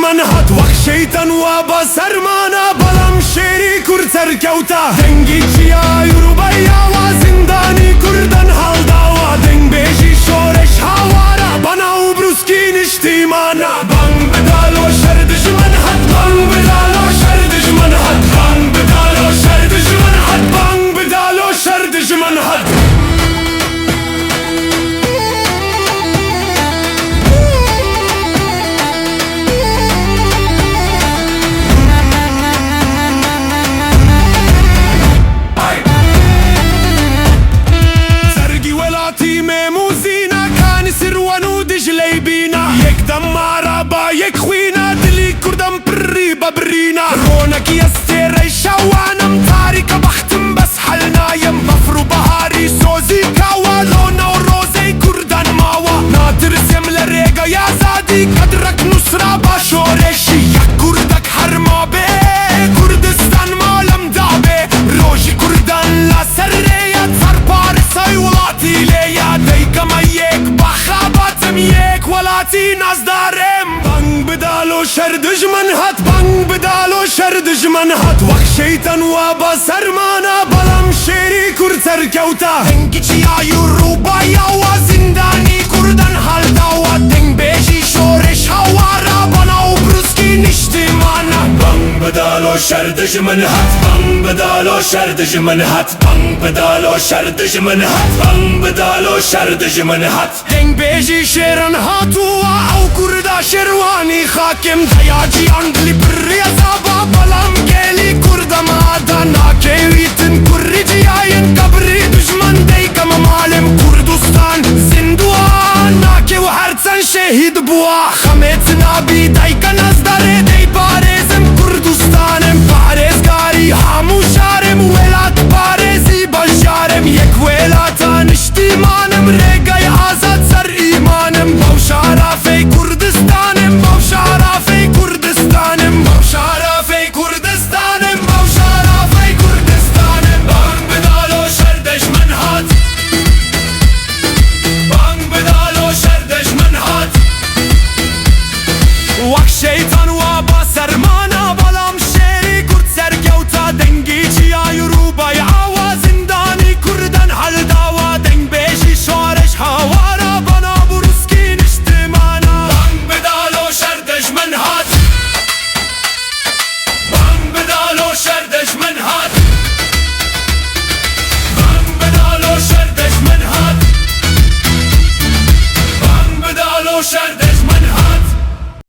دژمن هات وەک شەیتان وا بە سەرمانە بەڵام شێری کورد سەرکەوتە دەنگی چیای وروبەیاوە زیندانی کوردن هەڵداوە دەنگبێژی شۆرش هاوارە بەناو بروسکی نیشتیمانە بانگ بدالۆ شەر دژمن هات بانگ بدالۆ شەر دژمن هات بانگ بدالۆ شەر دژمن هات بانگ بدالۆ شەر دژمن هات ببرينا رونقي السيري شوانم تاريكا بختم بس حلنايم بفرو بهاري سوزي كاوا لونا وروزي كردان ماوا ناترسم لريقا يا زادي قدرك نصرا باشورشي يا كردك حرما بي كردستان مالم دابي روجي كردان لا سرية تر بارساي ولاتي ليا ديكا ما يك بخاباتم يك ولاتي ناس دارم بانگ بدالو شەر دژمن هات بانگ بدالو شەر دژمن هات وەک شەیتان وا بە سەرمانە بەڵام شێری کورد سەرکەوتە دەنگی چیای وروبەیاوە زیندانی کوردن هەڵداوە دەنگبێژی شۆرش هاوارە بەناو بروسکی نیشتیمانە بانگ بدالۆ شەر دژمن هات بانگ بدالۆ شەر دژمن هات بانگ بدالۆ شەر دژمن هات بانگ بدالۆ شەر دژمن هات دەنگبێژی شێرن هاتووە ئەو کووردا شێروانی خاکم دەیاجی ئەنگلی بڕێزا بە بەڵام گێلی کوردەمادا ناکەویتن کوڕی جیاین قەبری دژمن دەیکەمە مالم کوردستان زیندووە ناکێ و هەرچەند شەهید بووە خەمێت نابی دایکە نەزدەرێ دەی پارێزم کوردستانم پارێزگاری هەموو شارم وێلات پارێزی بەشارم یەک وێلاتە نیشتیمانم ڕێگەی ئازاد سەر ئیمانم بەو شارافەی کوردستانم بەو شارافەی کوردستانم بەو شارافەی کوردستانم بەو شارافەی کوردستانم بانگ بدالۆ شەر دژمن هات بانگ بدالۆ شەر دژمن هات وەک شەیتان وا بە سەرما